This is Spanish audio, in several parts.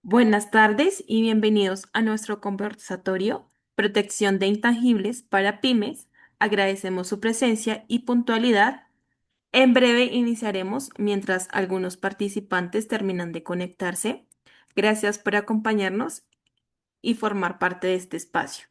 Buenas tardes y bienvenidos a nuestro conversatorio Protección de Intangibles para Pymes. Agradecemos su presencia y puntualidad. En breve iniciaremos mientras algunos participantes terminan de conectarse. Gracias por acompañarnos y formar parte de este espacio.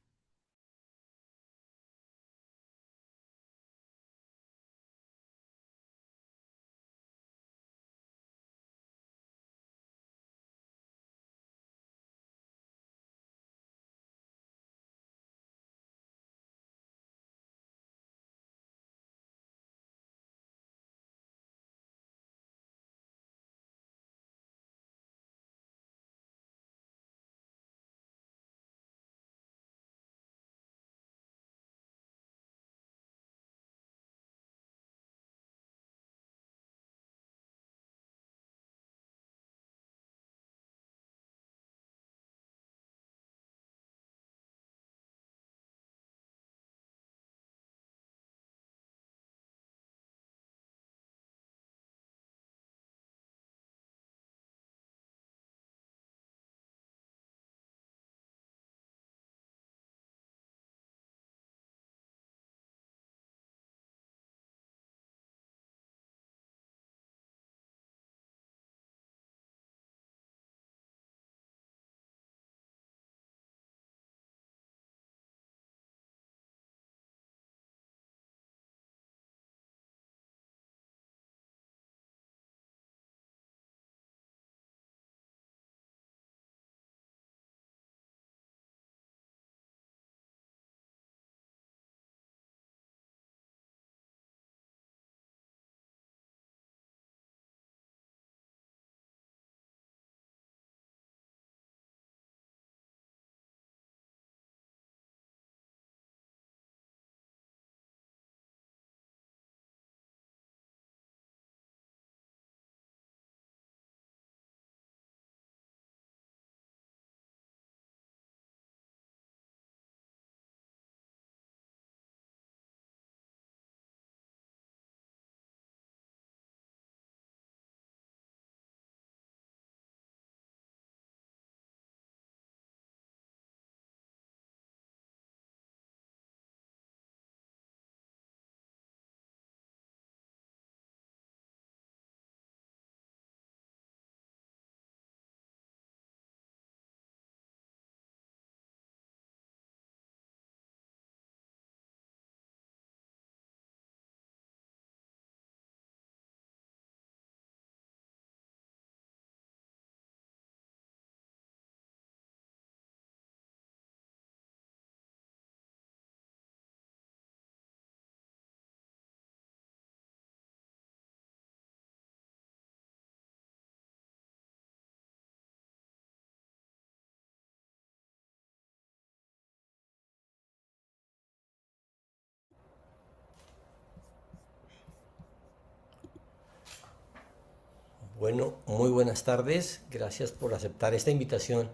Bueno, muy buenas tardes. Gracias por aceptar esta invitación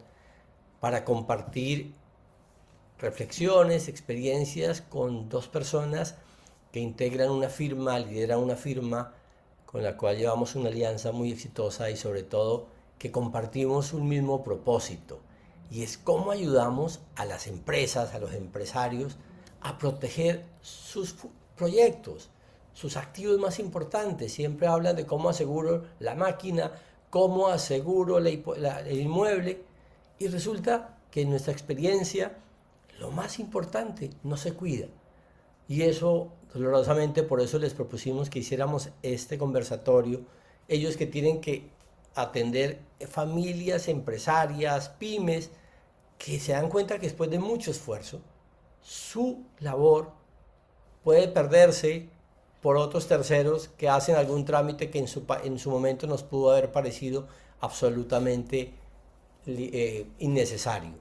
para compartir reflexiones, experiencias con dos personas que integran una firma, lideran una firma con la cual llevamos una alianza muy exitosa y sobre todo que compartimos un mismo propósito, y es cómo ayudamos a las empresas, a los empresarios a proteger sus proyectos, sus activos más importantes. Siempre hablan de cómo aseguro la máquina, cómo aseguro el inmueble, y resulta que en nuestra experiencia lo más importante no se cuida. Y eso, dolorosamente, por eso les propusimos que hiciéramos este conversatorio. Ellos que tienen que atender familias, empresarias, pymes, que se dan cuenta que después de mucho esfuerzo, su labor puede perderse por otros terceros que hacen algún trámite que en su momento nos pudo haber parecido absolutamente innecesario.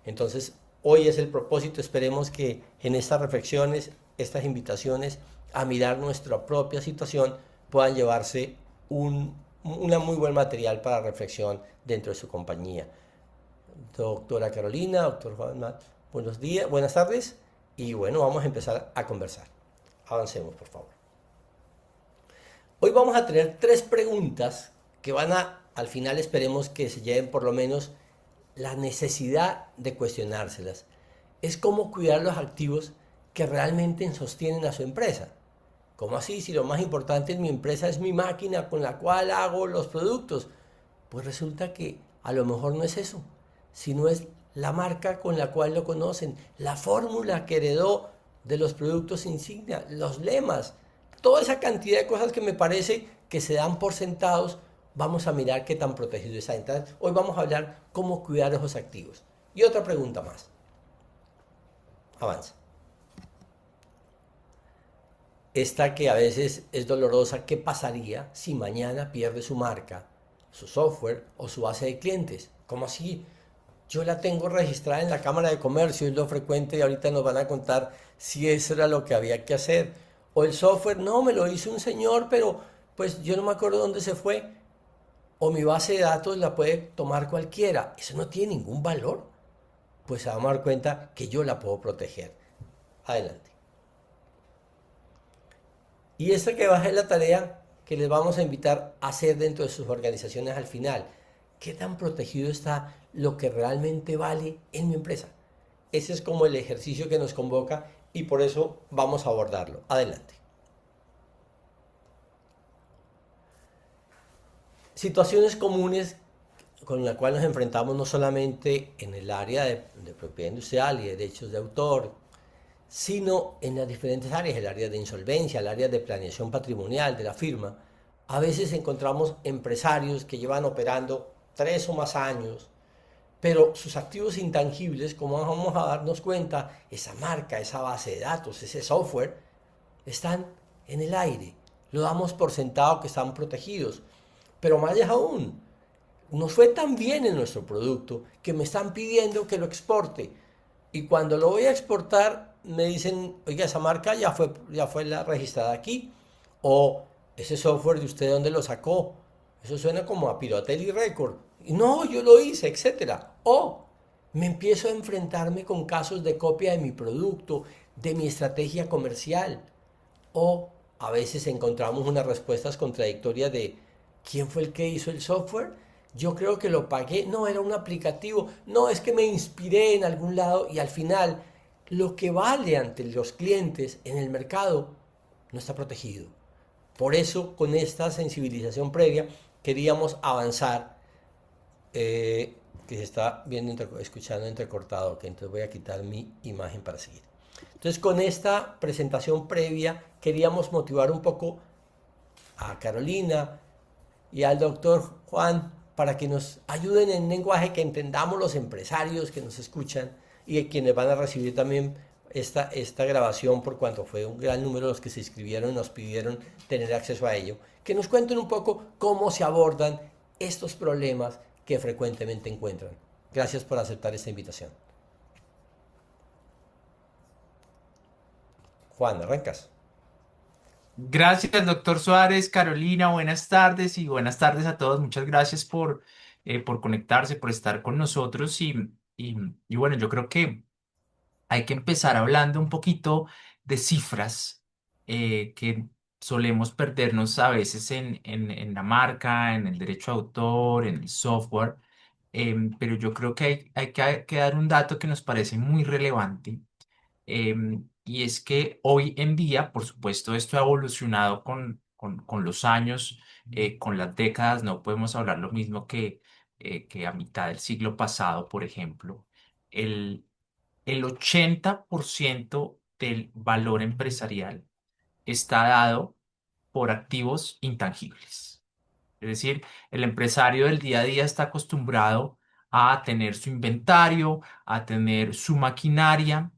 Entonces, hoy es el propósito. Esperemos que en estas reflexiones, estas invitaciones a mirar nuestra propia situación puedan llevarse una muy buen material para reflexión dentro de su compañía. Doctora Carolina, doctor Juan, buenos días, buenas tardes, y bueno, vamos a empezar a conversar. Avancemos, por favor. Hoy vamos a tener tres preguntas que van a al final esperemos que se lleven por lo menos la necesidad de cuestionárselas. Es cómo cuidar los activos que realmente sostienen a su empresa. ¿Cómo así? Si lo más importante en mi empresa es mi máquina con la cual hago los productos. Pues resulta que a lo mejor no es eso, sino es la marca con la cual lo conocen, la fórmula que heredó de los productos insignia, los lemas, toda esa cantidad de cosas que me parece que se dan por sentados. Vamos a mirar qué tan protegido está. Entonces, hoy vamos a hablar cómo cuidar esos activos. Y otra pregunta más. Avanza. Esta que a veces es dolorosa, ¿qué pasaría si mañana pierde su marca, su software o su base de clientes? ¿Cómo así? Yo la tengo registrada en la Cámara de Comercio, es lo frecuente y ahorita nos van a contar si eso era lo que había que hacer. O el software, no, me lo hizo un señor, pero pues yo no me acuerdo dónde se fue. O mi base de datos la puede tomar cualquiera. Eso no tiene ningún valor. Pues se va a dar cuenta que yo la puedo proteger. Adelante. Y esta que va a ser la tarea que les vamos a invitar a hacer dentro de sus organizaciones al final. ¿Qué tan protegido está lo que realmente vale en mi empresa? Ese es como el ejercicio que nos convoca y por eso vamos a abordarlo. Adelante. Situaciones comunes con las cuales nos enfrentamos no solamente en el área de propiedad industrial y derechos de autor, sino en las diferentes áreas, el área de insolvencia, el área de planeación patrimonial de la firma. A veces encontramos empresarios que llevan operando 3 o más años, pero sus activos intangibles, como vamos a darnos cuenta, esa marca, esa base de datos, ese software, están en el aire. Lo damos por sentado que están protegidos. Pero más allá aún, nos fue tan bien en nuestro producto que me están pidiendo que lo exporte. Y cuando lo voy a exportar, me dicen, oiga, esa marca ya fue la registrada aquí. O ese software de usted, ¿dónde lo sacó? Eso suena como a Piratelli Record. Y no, yo lo hice, etcétera. O me empiezo a enfrentarme con casos de copia de mi producto, de mi estrategia comercial. O a veces encontramos unas respuestas contradictorias de ¿quién fue el que hizo el software? Yo creo que lo pagué, no, era un aplicativo, no, es que me inspiré en algún lado y al final lo que vale ante los clientes en el mercado no está protegido. Por eso, con esta sensibilización previa, queríamos avanzar, que se está viendo, escuchando entrecortado, que entonces voy a quitar mi imagen para seguir. Entonces, con esta presentación previa, queríamos motivar un poco a Carolina y al doctor Juan para que nos ayuden en un lenguaje que entendamos los empresarios que nos escuchan y quienes van a recibir también esta grabación, por cuanto fue un gran número los que se inscribieron y nos pidieron tener acceso a ello, que nos cuenten un poco cómo se abordan estos problemas que frecuentemente encuentran. Gracias por aceptar esta invitación. Juan, arrancas. Gracias, doctor Suárez, Carolina, buenas tardes y buenas tardes a todos. Muchas gracias por conectarse, por estar con nosotros y bueno, yo creo que hay que empezar hablando un poquito de cifras que solemos perdernos a veces en la marca, en el derecho de autor, en el software, pero yo creo que hay que dar un dato que nos parece muy relevante y es que hoy en día, por supuesto, esto ha evolucionado con los años, con las décadas, no podemos hablar lo mismo que a mitad del siglo pasado, por ejemplo. El, el 80% del valor empresarial está dado por activos intangibles. Es decir, el empresario del día a día está acostumbrado a tener su inventario, a tener su maquinaria,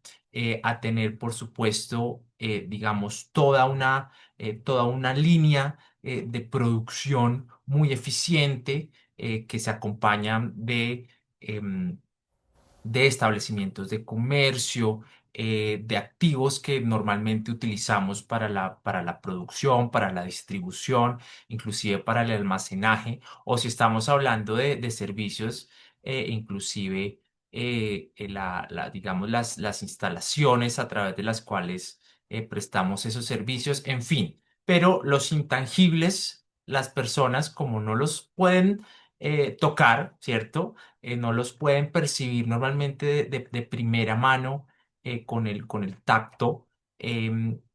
a tener, por supuesto, digamos, toda una línea de producción muy eficiente que se acompaña de establecimientos de comercio, de activos que normalmente utilizamos para la producción, para la distribución, inclusive para el almacenaje, o si estamos hablando de servicios, inclusive digamos, las instalaciones a través de las cuales prestamos esos servicios, en fin. Pero los intangibles, las personas, como no los pueden tocar, ¿cierto? No los pueden percibir normalmente de primera mano con el tacto.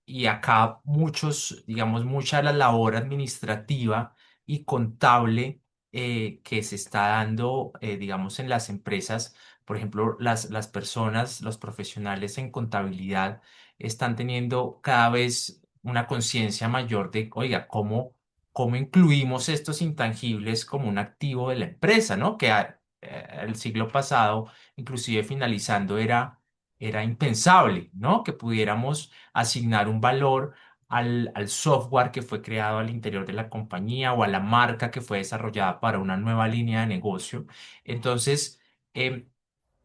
Y acá muchos, digamos, mucha de la labor administrativa y contable que se está dando, digamos, en las empresas, por ejemplo, las personas, los profesionales en contabilidad están teniendo cada vez una conciencia mayor de, oiga, cómo incluimos estos intangibles como un activo de la empresa, ¿no? El siglo pasado, inclusive finalizando, era impensable, ¿no? Que pudiéramos asignar un valor al software que fue creado al interior de la compañía o a la marca que fue desarrollada para una nueva línea de negocio. Entonces, em,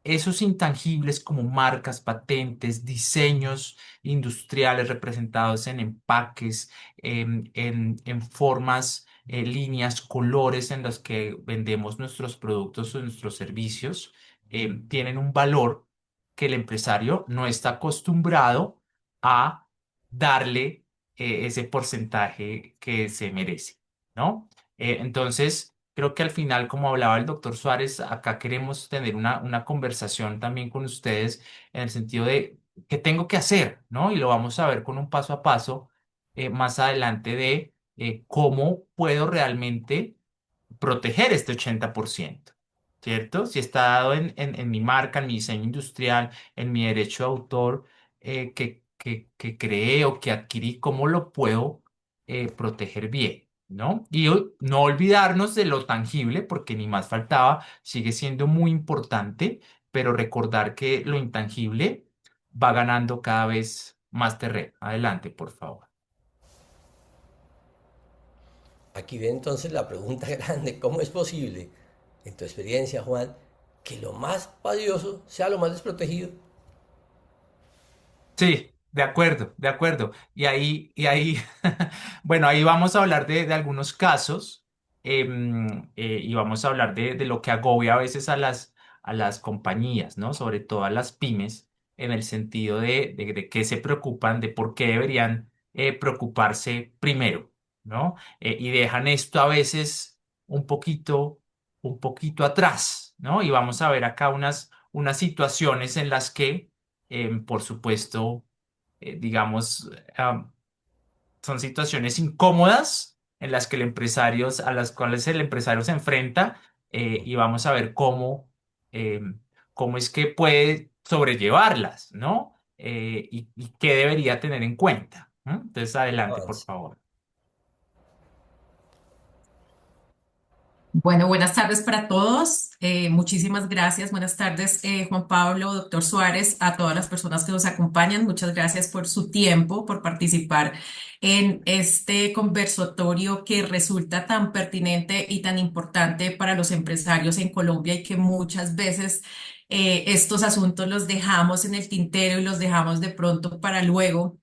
esos intangibles como marcas, patentes, diseños industriales representados en empaques, en formas, líneas, colores en los que vendemos nuestros productos o nuestros servicios, tienen un valor que el empresario no está acostumbrado a darle ese porcentaje que se merece, ¿no? Entonces, creo que al final, como hablaba el doctor Suárez, acá queremos tener una conversación también con ustedes en el sentido de qué tengo que hacer, ¿no? Y lo vamos a ver con un paso a paso más adelante de cómo puedo realmente proteger este 80%, ¿cierto? Si está dado en mi marca, en mi diseño industrial, en mi derecho de autor que creé o que adquirí, ¿cómo lo puedo proteger bien? ¿No? No olvidarnos de lo tangible, porque ni más faltaba, sigue siendo muy importante, pero recordar que lo intangible va ganando cada vez más terreno. Adelante, por favor. Aquí viene entonces la pregunta grande, ¿cómo es posible, en tu experiencia, Juan, que lo más valioso sea lo más desprotegido? Sí, de acuerdo, de acuerdo. Bueno, ahí vamos a hablar de algunos casos y vamos a hablar de lo que agobia a veces a las compañías, ¿no? Sobre todo a las pymes, en el sentido de qué se preocupan, de por qué deberían preocuparse primero, ¿no? Y dejan esto a veces un poquito, un poquito atrás, ¿no? Y vamos a ver acá unas situaciones en las que por supuesto, digamos, son situaciones incómodas en las que a las cuales el empresario se enfrenta y vamos a ver cómo es que puede sobrellevarlas, ¿no? Y qué debería tener en cuenta. ¿No? Entonces, adelante, por Avance. favor. Bueno, buenas tardes para todos. Muchísimas gracias. Buenas tardes, Juan Pablo, doctor Suárez, a todas las personas que nos acompañan. Muchas gracias por su tiempo, por participar en este conversatorio que resulta tan pertinente y tan importante para los empresarios en Colombia y que muchas veces estos asuntos los dejamos en el tintero y los dejamos de pronto para luego.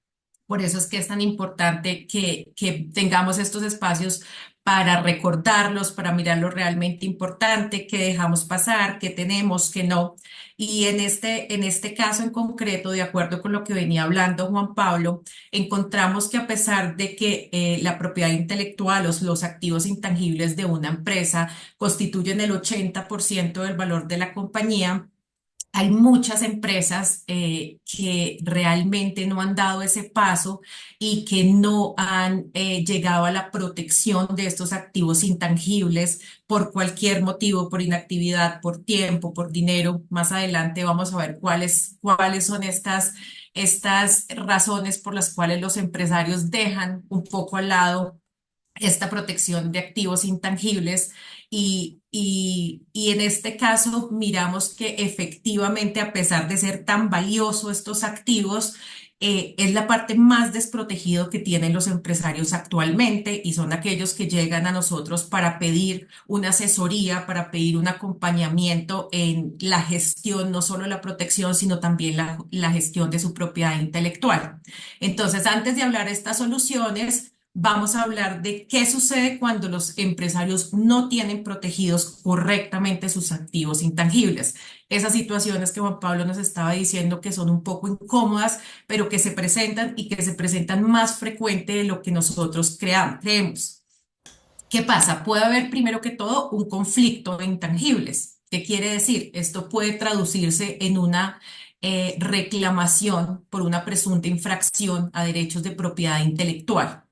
Por eso es que es tan importante que tengamos estos espacios para recordarlos, para mirar lo realmente importante, qué dejamos pasar, qué tenemos, qué no. Y en este caso en concreto, de acuerdo con lo que venía hablando Juan Pablo, encontramos que a pesar de que la propiedad intelectual, los activos intangibles de una empresa constituyen el 80% del valor de la compañía, hay muchas empresas que realmente no han dado ese paso y que no han llegado a la protección de estos activos intangibles por cualquier motivo, por inactividad, por tiempo, por dinero. Más adelante vamos a ver cuáles son estas razones por las cuales los empresarios dejan un poco al lado esta protección de activos intangibles y en este caso miramos que efectivamente a pesar de ser tan valiosos estos activos, es la parte más desprotegida que tienen los empresarios actualmente y son aquellos que llegan a nosotros para pedir una asesoría, para pedir un acompañamiento en la gestión, no solo la protección, sino también la gestión de su propiedad intelectual. Entonces, antes de hablar de estas soluciones, vamos a hablar de qué sucede cuando los empresarios no tienen protegidos correctamente sus activos intangibles. Esas situaciones que Juan Pablo nos estaba diciendo que son un poco incómodas, pero que se presentan y que se presentan más frecuente de lo que nosotros creemos. ¿Qué pasa? Puede haber primero que todo un conflicto de intangibles. ¿Qué quiere decir? Esto puede traducirse en una reclamación por una presunta infracción a derechos de propiedad intelectual.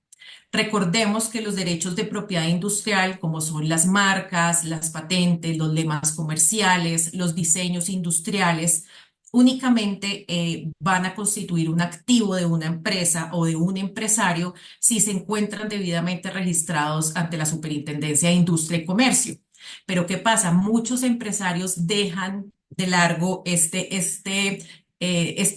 Recordemos que los derechos de propiedad industrial, como son las marcas, las patentes, los lemas comerciales, los diseños industriales, únicamente van a constituir un activo de una empresa o de un empresario si se encuentran debidamente registrados ante la Superintendencia de Industria y Comercio. Pero ¿qué pasa? Muchos empresarios dejan de largo esta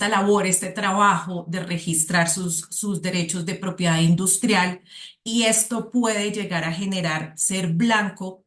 labor, este trabajo de registrar sus derechos de propiedad industrial y esto puede llegar a generar ser blanco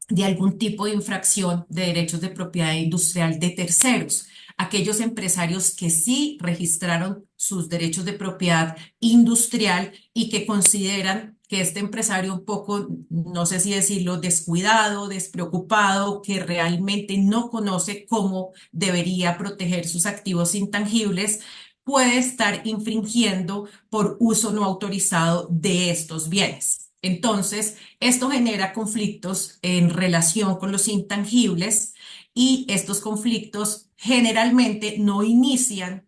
de algún tipo de infracción de derechos de propiedad industrial de terceros. Aquellos empresarios que sí registraron sus derechos de propiedad industrial y que consideran que este empresario un poco, no sé si decirlo, descuidado, despreocupado, que realmente no conoce cómo debería proteger sus activos intangibles, puede estar infringiendo por uso no autorizado de estos bienes. Entonces, esto genera conflictos en relación con los intangibles y estos conflictos generalmente no inician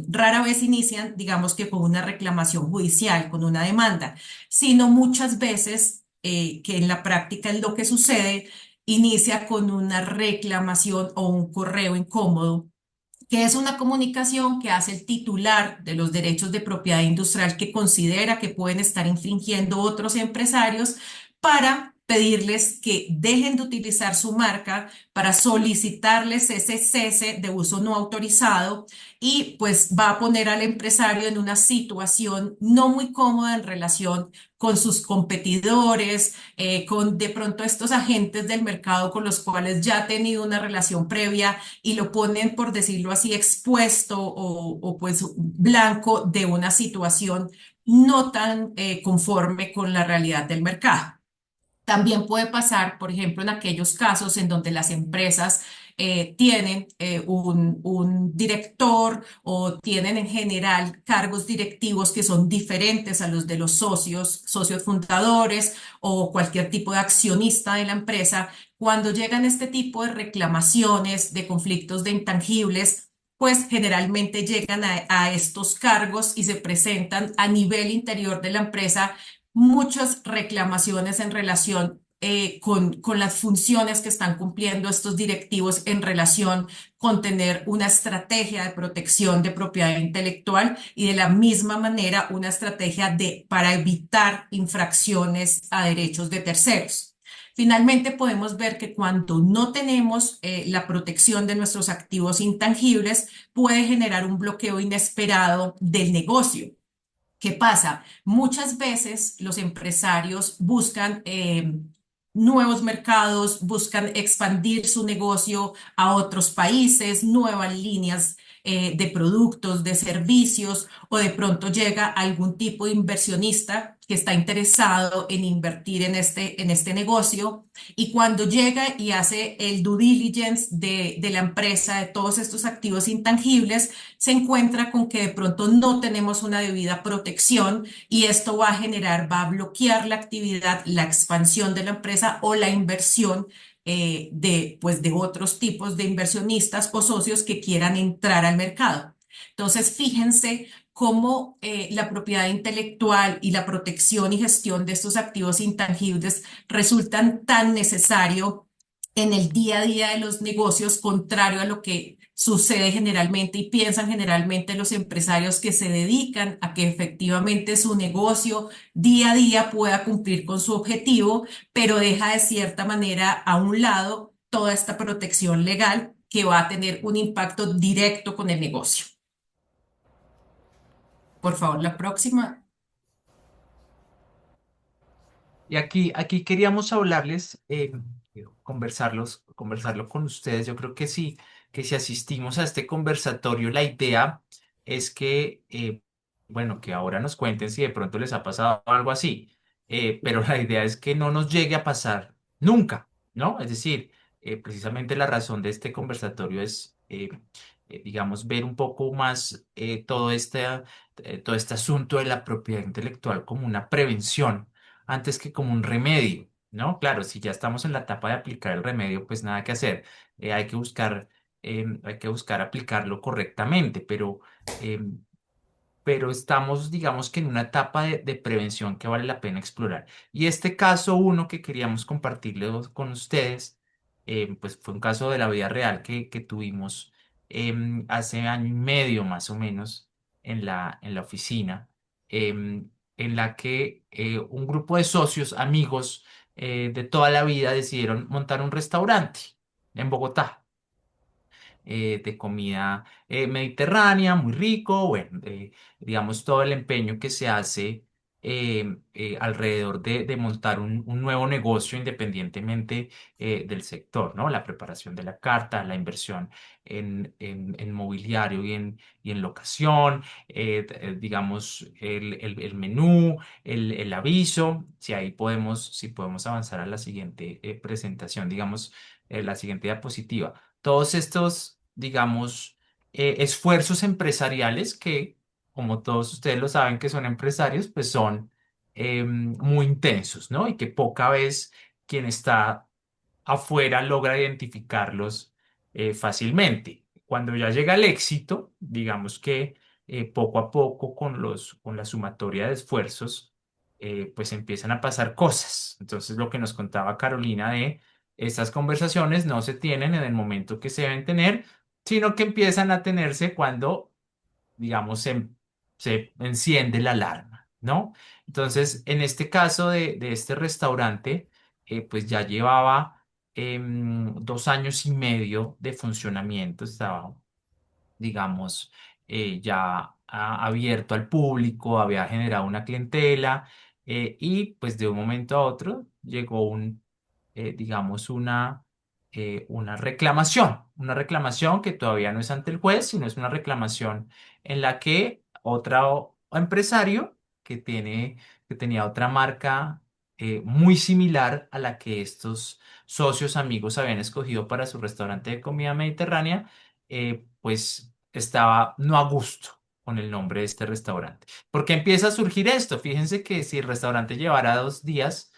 rara vez inician, digamos que con una reclamación judicial, con una demanda, sino muchas veces, que en la práctica es lo que sucede, inicia con una reclamación o un correo incómodo que es una comunicación que hace el titular de los derechos de propiedad industrial que considera que pueden estar infringiendo otros empresarios para pedirles que dejen de utilizar su marca, para solicitarles ese cese de uso no autorizado y pues va a poner al empresario en una situación no muy cómoda en relación con sus competidores, con de pronto estos agentes del mercado con los cuales ya ha tenido una relación previa y lo ponen, por decirlo así, expuesto pues blanco de una situación no tan conforme con la realidad del mercado. También puede pasar, por ejemplo, en aquellos casos en donde las empresas tienen un director o tienen en general cargos directivos que son diferentes a los de los socios fundadores o cualquier tipo de accionista de la empresa. Cuando llegan este tipo de reclamaciones, de conflictos de intangibles, pues generalmente llegan a estos cargos y se presentan a nivel interior de la empresa muchas reclamaciones en relación con las funciones que están cumpliendo estos directivos en relación con tener una estrategia de protección de propiedad intelectual y de la misma manera una estrategia para evitar infracciones a derechos de terceros. Finalmente, podemos ver que cuando no tenemos la protección de nuestros activos intangibles, puede generar un bloqueo inesperado del negocio. ¿Qué pasa? Muchas veces los empresarios buscan nuevos mercados, buscan expandir su negocio a otros países, nuevas líneas de productos, de servicios, o de pronto llega algún tipo de inversionista que está interesado en invertir en este negocio y cuando llega y hace el due diligence de la empresa, de todos estos activos intangibles, se encuentra con que de pronto no tenemos una debida protección y esto va a generar, va a bloquear la actividad, la expansión de la empresa o la inversión pues, de otros tipos de inversionistas o socios que quieran entrar al mercado. Entonces, fíjense cómo la propiedad intelectual y la protección y gestión de estos activos intangibles resultan tan necesario en el día a día de los negocios, contrario a lo que sucede generalmente y piensan generalmente los empresarios que se dedican a que efectivamente su negocio día a día pueda cumplir con su objetivo, pero deja de cierta manera a un lado toda esta protección legal que va a tener un impacto directo con el negocio. Por favor, la próxima. Y aquí queríamos hablarles, conversarlo con ustedes. Yo creo que si asistimos a este conversatorio, la idea es que, bueno, que ahora nos cuenten si de pronto les ha pasado algo así. Pero la idea es que no nos llegue a pasar nunca, ¿no? Es decir, precisamente la razón de este conversatorio es, digamos, ver un poco más todo este asunto de la propiedad intelectual como una prevención antes que como un remedio, ¿no? Claro, si ya estamos en la etapa de aplicar el remedio, pues nada que hacer. Hay que buscar, hay que buscar aplicarlo correctamente, em, pero estamos, digamos que en una etapa de prevención que vale la pena explorar. Y este caso uno que queríamos compartirlo con ustedes, pues fue un caso de la vida real que tuvimos hace año y medio más o menos en la oficina, en la que un grupo de socios, amigos de toda la vida decidieron montar un restaurante en Bogotá de comida mediterránea, muy rico, bueno, digamos todo el empeño que se hace alrededor de montar un nuevo negocio independientemente del sector, ¿no? La preparación de la carta, la inversión en mobiliario y en locación, digamos el menú, el aviso, si podemos avanzar a la siguiente presentación, digamos, la siguiente diapositiva todos estos, digamos, esfuerzos empresariales que, como todos ustedes lo saben que son empresarios, pues son muy intensos, ¿no? Y que poca vez quien está afuera logra identificarlos fácilmente. Cuando ya llega el éxito, digamos que poco a poco con la sumatoria de esfuerzos, pues empiezan a pasar cosas. Entonces, lo que nos contaba Carolina de estas conversaciones no se tienen en el momento que se deben tener, sino que empiezan a tenerse cuando digamos, se enciende la alarma, ¿no? Entonces, en este caso de este restaurante, pues ya llevaba 2 años y medio de funcionamiento, estaba digamos, ya abierto al público, había generado una clientela y pues de un momento a otro llegó digamos, una reclamación que todavía no es ante el juez, sino es una reclamación en la que otro empresario que tenía otra marca muy similar a la que estos socios amigos habían escogido para su restaurante de comida mediterránea, pues estaba no a gusto con el nombre de este restaurante. ¿Por qué empieza a surgir esto? Fíjense que si el restaurante llevara 2 días,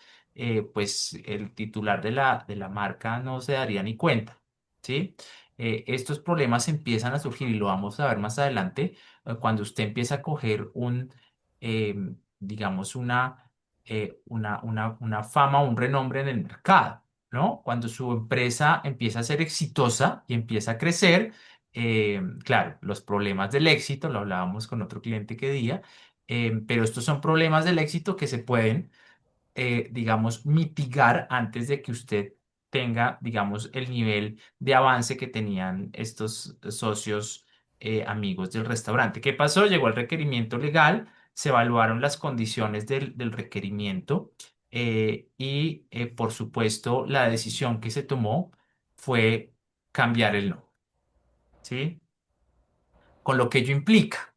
pues el titular de la marca no se daría ni cuenta, ¿sí? Estos problemas empiezan a surgir y lo vamos a ver más adelante cuando usted empieza a coger eh, digamos, una fama, un renombre en el mercado. ¿No? Cuando su empresa empieza a ser exitosa y empieza a crecer, claro, los problemas del éxito, lo hablábamos con otro cliente que día, pero estos son problemas del éxito que se pueden, digamos, mitigar antes de que usted tenga, digamos, el nivel de avance que tenían estos socios amigos del restaurante. ¿Qué pasó? Llegó el requerimiento legal, se evaluaron las condiciones del requerimiento y, por supuesto, la decisión que se tomó fue cambiar el nombre, ¿sí? Con lo que ello implica.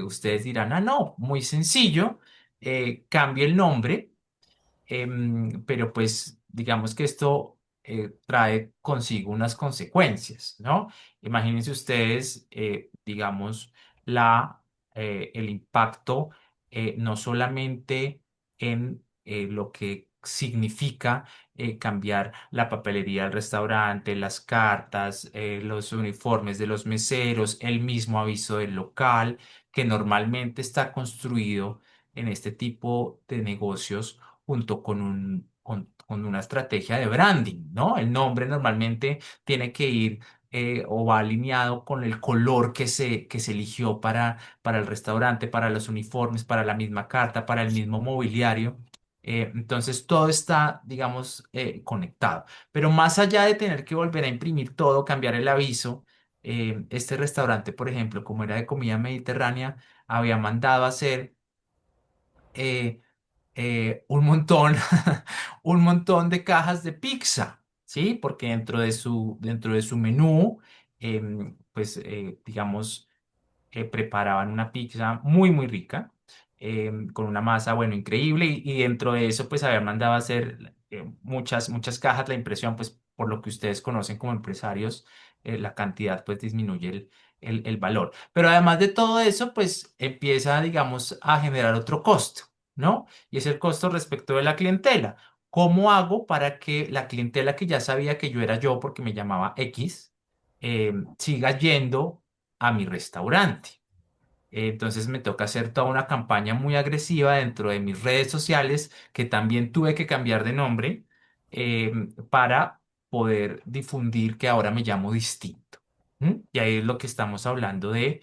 Ustedes dirán, ah, no, muy sencillo, cambie el nombre. Pero pues digamos que esto trae consigo unas consecuencias, ¿no? Imagínense ustedes, digamos, el impacto no solamente en lo que significa cambiar la papelería del restaurante, las cartas, los uniformes de los meseros, el mismo aviso del local, que normalmente está construido en este tipo de negocios junto con una estrategia de branding, ¿no? El nombre normalmente tiene que ir o va alineado con el color que se eligió para el restaurante, para los uniformes, para la misma carta, para el mismo mobiliario. Entonces todo está, digamos, conectado. Pero más allá de tener que volver a imprimir todo, cambiar el aviso, este restaurante, por ejemplo, como era de comida mediterránea, había mandado a hacer eh, un montón, un montón de cajas de pizza, ¿sí? Porque dentro de su menú, pues, digamos, preparaban una pizza muy, muy rica, con una masa, bueno, increíble, y dentro de eso, pues, habían mandado a hacer muchas, muchas cajas, la impresión, pues, por lo que ustedes conocen como empresarios, la cantidad, pues, disminuye el valor. Pero además de todo eso, pues, empieza, digamos, a generar otro costo. ¿no? Y es el costo respecto de la clientela. ¿Cómo hago para que la clientela que ya sabía que yo era yo porque me llamaba X, siga yendo a mi restaurante? Entonces me toca hacer toda una campaña muy agresiva dentro de mis redes sociales, que también tuve que cambiar de nombre, para poder difundir que ahora me llamo distinto. ¿Mm? Y ahí es lo que estamos hablando de,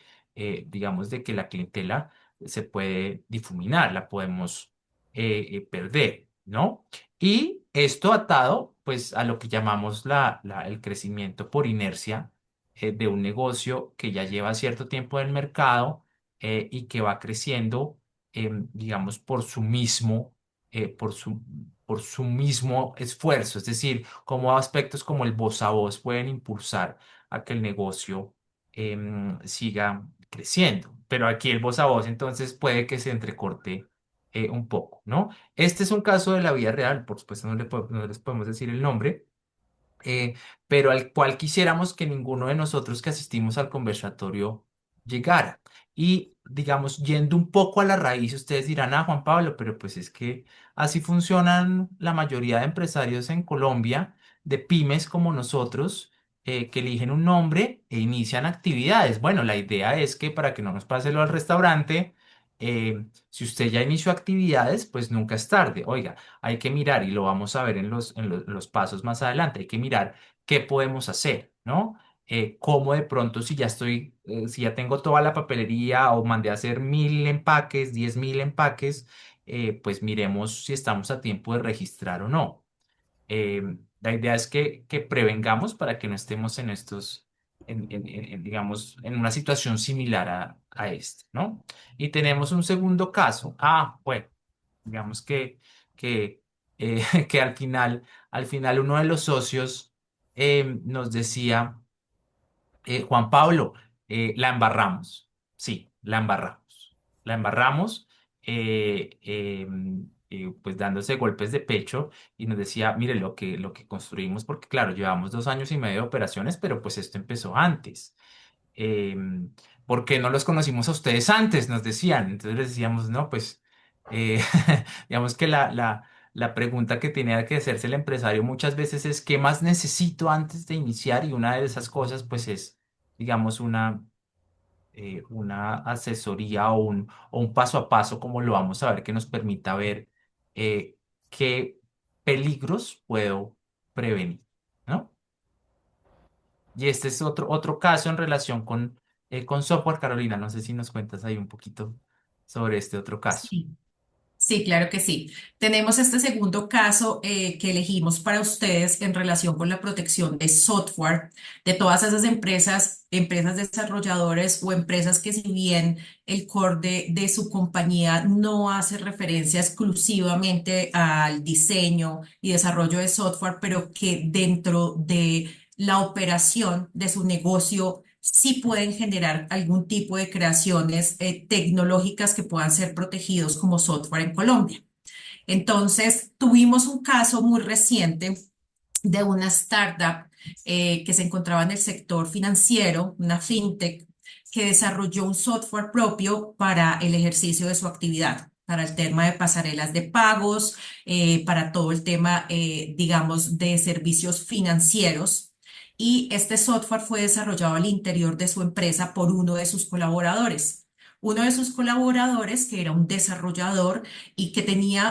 digamos, de que la clientela se puede difuminar, la podemos perder, ¿no? Y esto atado, pues, a lo que llamamos el crecimiento por inercia, de un negocio que ya lleva cierto tiempo en el mercado, y que va creciendo, digamos, por su mismo esfuerzo. Es decir, como aspectos como el voz a voz pueden impulsar a que el negocio siga creciendo. Pero aquí el voz a voz entonces puede que se entrecorte un poco, ¿no? Este es un caso de la vida real, por supuesto no les podemos decir el nombre, eh, pero al cual quisiéramos que ninguno de nosotros que asistimos al conversatorio llegara. Y digamos, yendo un poco a la raíz, ustedes dirán, ah, Juan Pablo, pero pues es que así funcionan la mayoría de empresarios en Colombia, de pymes como nosotros, que eligen un nombre e inician actividades. Bueno, la idea es que para que no nos pase lo al restaurante, si usted ya inició actividades, pues nunca es tarde. Oiga, hay que mirar, y lo vamos a ver en los pasos más adelante, hay que mirar qué podemos hacer, ¿no? Cómo de pronto si ya tengo toda la papelería o mandé a hacer 1.000 empaques, 10.000 empaques, pues miremos si estamos a tiempo de registrar o no. La idea es que prevengamos para que no estemos en estos, digamos, en una situación similar a esta, ¿no? Y tenemos un segundo caso. Ah, bueno, digamos que, que al final uno de los socios nos decía, Juan Pablo, la embarramos. Sí, la embarramos. La embarramos, pues dándose golpes de pecho, y nos decía, mire lo que construimos, porque claro, llevamos 2 años y medio de operaciones, pero pues esto empezó antes. ¿Por qué no los conocimos a ustedes antes? Nos decían. Entonces les decíamos, no, pues, eh, digamos que la pregunta que tenía que hacerse el empresario muchas veces es, ¿qué más necesito antes de iniciar? Y una de esas cosas, pues, es, digamos, una asesoría o un paso a paso, como lo vamos a ver, que nos permita ver qué peligros puedo prevenir, ¿no? Y este es otro caso en relación con software. Carolina, no sé si nos cuentas ahí un poquito sobre este otro caso. Sí. Sí, claro que sí. Tenemos este segundo caso que elegimos para ustedes en relación con la protección de software de todas esas empresas desarrolladores o empresas que si bien el core de su compañía no hace referencia exclusivamente al diseño y desarrollo de software, pero que dentro de la operación de su negocio sí pueden generar algún tipo de creaciones tecnológicas que puedan ser protegidos como software en Colombia. Entonces, tuvimos un caso muy reciente de una startup que se encontraba en el sector financiero, una fintech, que desarrolló un software propio para el ejercicio de su actividad, para el tema de pasarelas de pagos, para todo el tema, digamos, de servicios financieros. Y este software fue desarrollado al interior de su empresa por uno de sus colaboradores. Uno de sus colaboradores, que era un desarrollador y que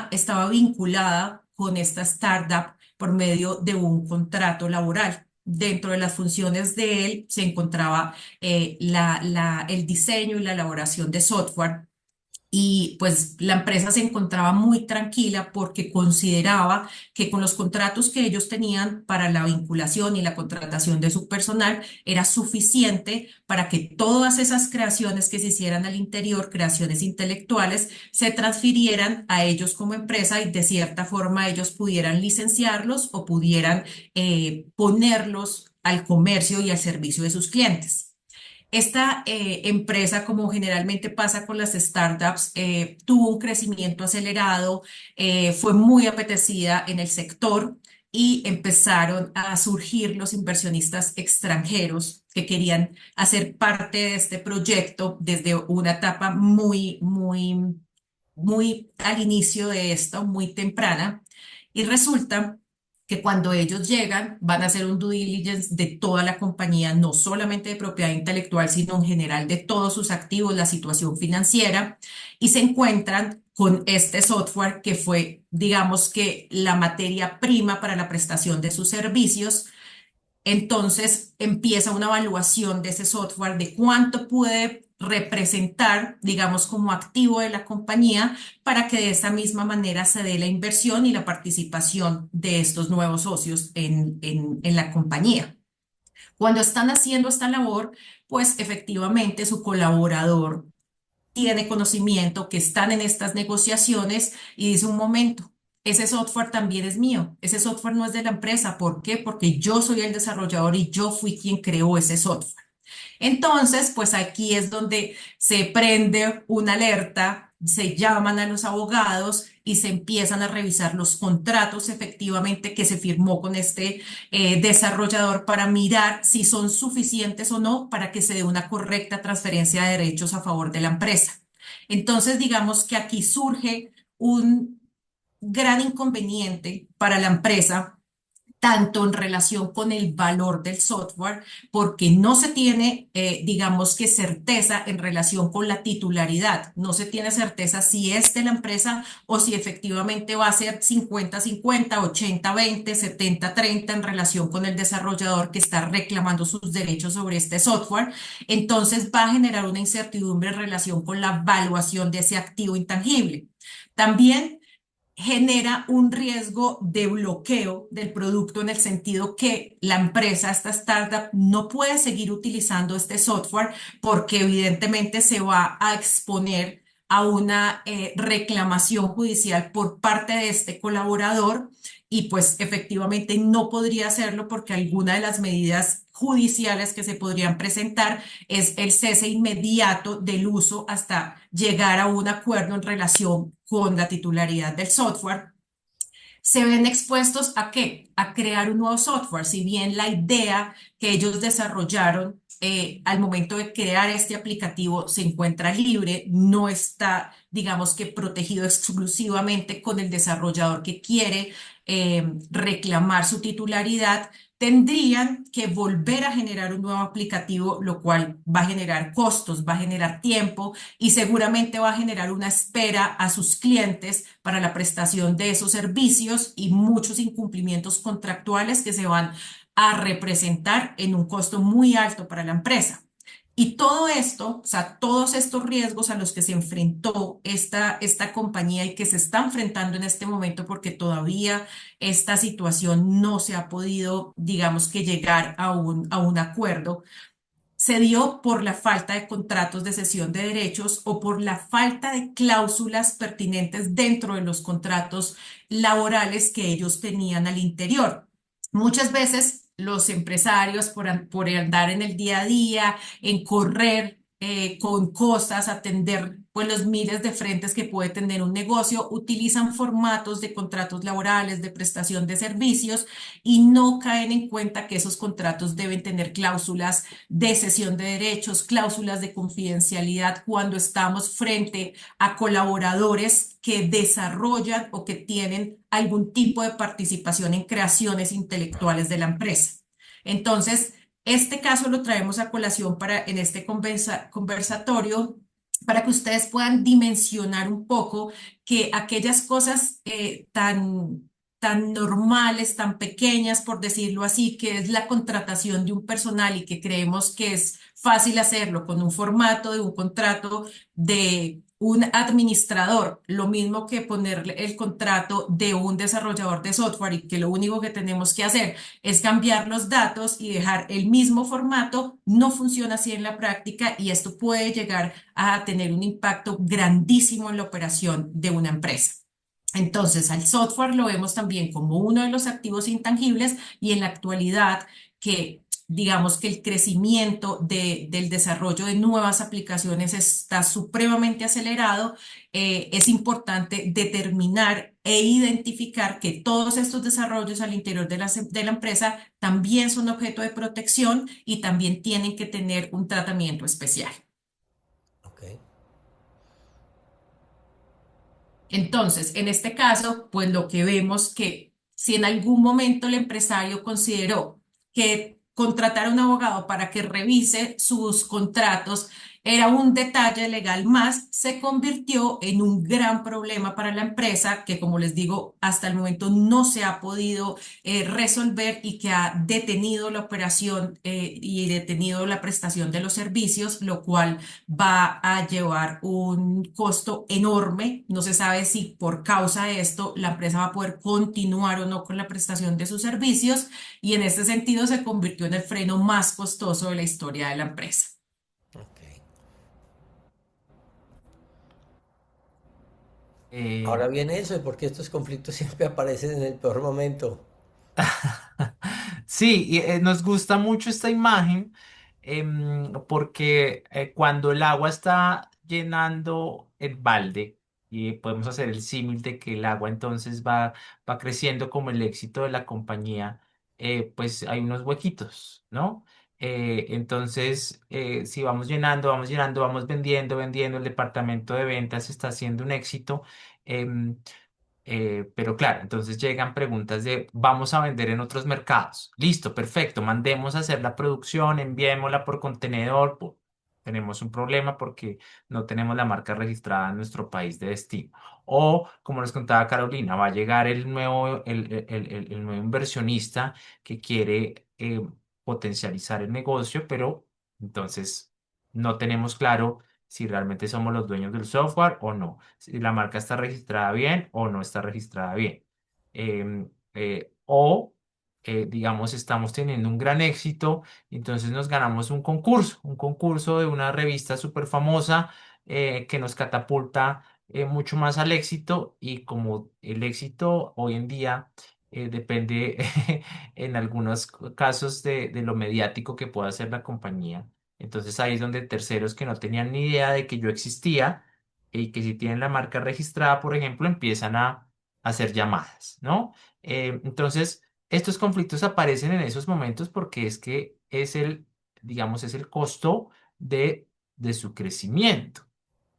estaba vinculada con esta startup por medio de un contrato laboral. Dentro de las funciones de él se encontraba el diseño y la elaboración de software. Y pues la empresa se encontraba muy tranquila porque consideraba que con los contratos que ellos tenían para la vinculación y la contratación de su personal era suficiente para que todas esas creaciones que se hicieran al interior, creaciones intelectuales, se transfirieran a ellos como empresa y de cierta forma ellos pudieran licenciarlos o pudieran ponerlos al comercio y al servicio de sus clientes. Esta empresa, como generalmente pasa con las startups, tuvo un crecimiento acelerado, fue muy apetecida en el sector y empezaron a surgir los inversionistas extranjeros que querían hacer parte de este proyecto desde una etapa muy, muy muy al inicio de esto, muy temprana, y resulta que cuando ellos llegan van a hacer un due diligence de toda la compañía, no solamente de propiedad intelectual, sino en general de todos sus activos, la situación financiera, y se encuentran con este software que fue, digamos que, la materia prima para la prestación de sus servicios. Entonces empieza una evaluación de ese software, de cuánto puede representar, digamos, como activo de la compañía, para que de esa misma manera se dé la inversión y la participación de estos nuevos socios en la compañía. Cuando están haciendo esta labor, pues efectivamente su colaborador tiene conocimiento que están en estas negociaciones y dice: un momento, ese software también es mío, ese software no es de la empresa. ¿Por qué? Porque yo soy el desarrollador y yo fui quien creó ese software. Entonces, pues aquí es donde se prende una alerta, se llaman a los abogados y se empiezan a revisar los contratos efectivamente que se firmó con este desarrollador, para mirar si son suficientes o no para que se dé una correcta transferencia de derechos a favor de la empresa. Entonces, digamos que aquí surge un gran inconveniente para la empresa, tanto en relación con el valor del software, porque no se tiene, digamos que, certeza en relación con la titularidad. No se tiene certeza si es de la empresa o si efectivamente va a ser 50-50, 80-20, 70-30 en relación con el desarrollador que está reclamando sus derechos sobre este software. Entonces va a generar una incertidumbre en relación con la valuación de ese activo intangible. También genera un riesgo de bloqueo del producto, en el sentido que la empresa, esta startup, no puede seguir utilizando este software porque evidentemente se va a exponer a una reclamación judicial por parte de este colaborador, y pues efectivamente no podría hacerlo porque alguna de las medidas judiciales que se podrían presentar es el cese inmediato del uso hasta llegar a un acuerdo en relación con la titularidad del software. Se ven expuestos ¿a qué? A crear un nuevo software. Si bien la idea que ellos desarrollaron al momento de crear este aplicativo se encuentra libre, no está, digamos que, protegido exclusivamente con el desarrollador que quiere reclamar su titularidad, tendrían que volver a generar un nuevo aplicativo, lo cual va a generar costos, va a generar tiempo y seguramente va a generar una espera a sus clientes para la prestación de esos servicios y muchos incumplimientos contractuales que se van a representar en un costo muy alto para la empresa. Y todo esto, o sea, todos estos riesgos a los que se enfrentó esta compañía y que se está enfrentando en este momento, porque todavía esta situación no se ha podido, digamos que, llegar a un acuerdo, se dio por la falta de contratos de cesión de derechos o por la falta de cláusulas pertinentes dentro de los contratos laborales que ellos tenían al interior. Muchas veces los empresarios, por andar en el día a día, en correr con cosas, atender pues los miles de frentes que puede tener un negocio, utilizan formatos de contratos laborales, de prestación de servicios, y no caen en cuenta que esos contratos deben tener cláusulas de cesión de derechos, cláusulas de confidencialidad, cuando estamos frente a colaboradores que desarrollan o que tienen algún tipo de participación en creaciones intelectuales de la empresa. Entonces, este caso lo traemos a colación en este conversatorio, para que ustedes puedan dimensionar un poco que aquellas cosas tan normales, tan pequeñas, por decirlo así, que es la contratación de un personal, y que creemos que es fácil hacerlo con un formato de un contrato de un administrador, lo mismo que ponerle el contrato de un desarrollador de software, y que lo único que tenemos que hacer es cambiar los datos y dejar el mismo formato. No funciona así en la práctica, y esto puede llegar a tener un impacto grandísimo en la operación de una empresa. Entonces, al software lo vemos también como uno de los activos intangibles, y en la actualidad, que digamos que el crecimiento del desarrollo de nuevas aplicaciones está supremamente acelerado, es importante determinar e identificar que todos estos desarrollos al interior de la empresa también son objeto de protección y también tienen que tener un tratamiento especial. Ok. Entonces, en este caso, pues lo que vemos que si en algún momento el empresario consideró que contratar a un abogado para que revise sus contratos era un detalle legal más, se convirtió en un gran problema para la empresa que, como les digo, hasta el momento no se ha podido resolver y que ha detenido la operación y detenido la prestación de los servicios, lo cual va a llevar un costo enorme. No se sabe si por causa de esto la empresa va a poder continuar o no con la prestación de sus servicios y en este sentido se convirtió en el freno más costoso de la historia de la empresa. Ok. Eh, Ahora viene eso, de por qué estos conflictos siempre aparecen en el peor momento. Sí, y, nos gusta mucho esta imagen porque cuando el agua está llenando el balde, y podemos hacer el símil de que el agua entonces va creciendo como el éxito de la compañía, pues hay unos huequitos, ¿no? Entonces, si vamos llenando, vamos vendiendo, vendiendo, el departamento de ventas está haciendo un éxito. em, pero claro, entonces llegan preguntas de, vamos a vender en otros mercados. Listo, perfecto, mandemos a hacer la producción, enviémosla por contenedor. Tenemos un problema porque no tenemos la marca registrada en nuestro país de destino. O, como les contaba Carolina, va a llegar el nuevo inversionista que quiere potencializar el negocio, pero entonces no tenemos claro si realmente somos los dueños del software o no, si la marca está registrada bien o no está registrada bien. Digamos, estamos teniendo un gran éxito, entonces nos ganamos un concurso de una revista súper famosa que nos catapulta mucho más al éxito y como el éxito hoy en día depende en algunos casos de lo mediático que pueda hacer la compañía. Entonces ahí es donde terceros que no tenían ni idea de que yo existía y que si tienen la marca registrada, por ejemplo, empiezan a hacer llamadas, ¿no? Entonces, estos conflictos aparecen en esos momentos porque es que es digamos, es el costo de su crecimiento,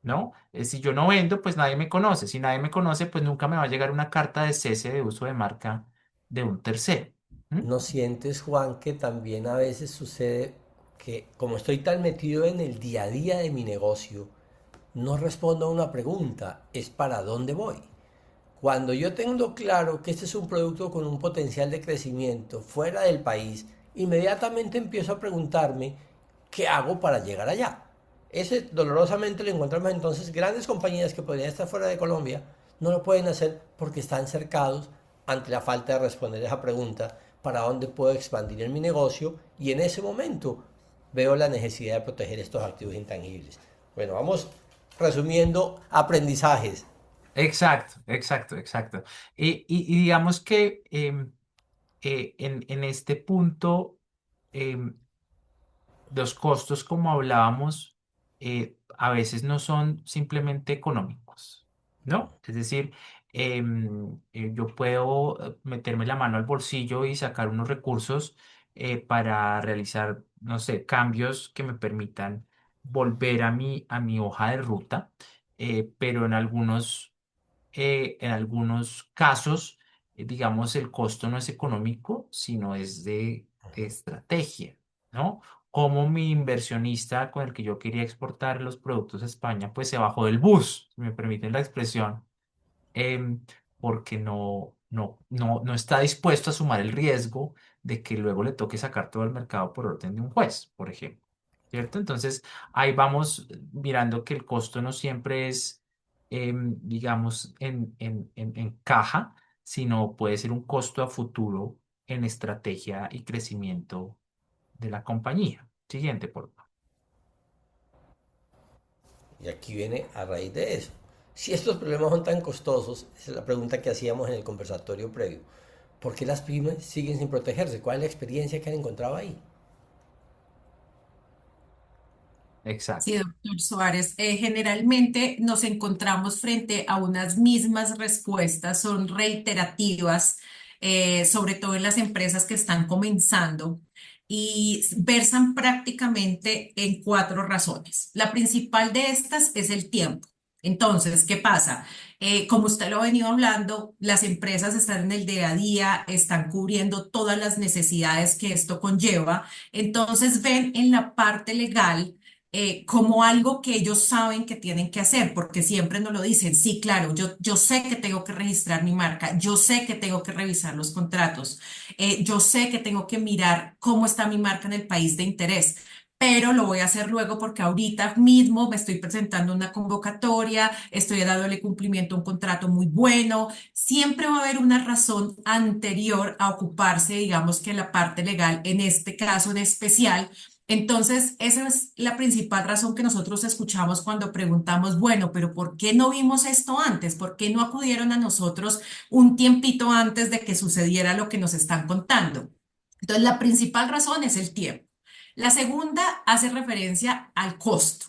¿no? Si yo no vendo, pues nadie me conoce. Si nadie me conoce, pues nunca me va a llegar una carta de cese de uso de marca de un tercero. ¿Mm? ¿No sientes, Juan, que también a veces sucede que como estoy tan metido en el día a día de mi negocio, no respondo a una pregunta, es para dónde voy? Cuando yo tengo claro que este es un producto con un potencial de crecimiento fuera del país, inmediatamente empiezo a preguntarme qué hago para llegar allá. Ese dolorosamente lo encontramos entonces grandes compañías que podrían estar fuera de Colombia, no lo pueden hacer porque están cercados ante la falta de responder esa pregunta para dónde puedo expandir en mi negocio y en ese momento veo la necesidad de proteger estos activos intangibles. Bueno, vamos resumiendo aprendizajes. Exacto, exacto, exacto. Y digamos que en este punto, em, los costos, como hablábamos, a veces no son simplemente económicos, ¿no? Es decir, yo puedo meterme la mano al bolsillo y sacar unos recursos para realizar, no sé, cambios que me permitan volver a mi hoja de ruta, pero en algunos casos, digamos, el costo no es económico, sino es de estrategia, ¿no? Como mi inversionista con el que yo quería exportar los productos a España, pues se bajó del bus, si me permiten la expresión, em, porque no está dispuesto a sumar el riesgo de que luego le toque sacar todo el mercado por orden de un juez, por ejemplo. ¿Cierto? Entonces, ahí vamos mirando que el costo no siempre es, digamos, en caja, sino puede ser un costo a futuro en estrategia y crecimiento de la compañía. Siguiente, por favor. Y aquí viene a raíz de eso. Si estos problemas son tan costosos, esa es la pregunta que hacíamos en el conversatorio previo, ¿por qué las pymes siguen sin protegerse? ¿Cuál es la experiencia que han encontrado ahí? Sí, Exacto. doctor Suárez. Generalmente nos encontramos frente a unas mismas respuestas, son reiterativas, sobre todo en las empresas que están comenzando y versan prácticamente en cuatro razones. La principal de estas es el tiempo. Entonces, ¿qué pasa? Como usted lo ha venido hablando, las empresas están en el día a día, están cubriendo todas las necesidades que esto conlleva. Entonces, ven en la parte legal como algo que ellos saben que tienen que hacer, porque siempre nos lo dicen. Sí, claro, yo sé que tengo que registrar mi marca, yo sé que tengo que revisar los contratos, yo sé que tengo que mirar cómo está mi marca en el país de interés, pero lo voy a hacer luego porque ahorita mismo me estoy presentando una convocatoria, estoy dándole cumplimiento a un contrato muy bueno. Siempre va a haber una razón anterior a ocuparse, digamos que la parte legal, en este caso en especial. Entonces, esa es la principal razón que nosotros escuchamos cuando preguntamos, bueno, pero ¿por qué no vimos esto antes? ¿Por qué no acudieron a nosotros un tiempito antes de que sucediera lo que nos están contando? Entonces, la principal razón es el tiempo. La segunda hace referencia al costo.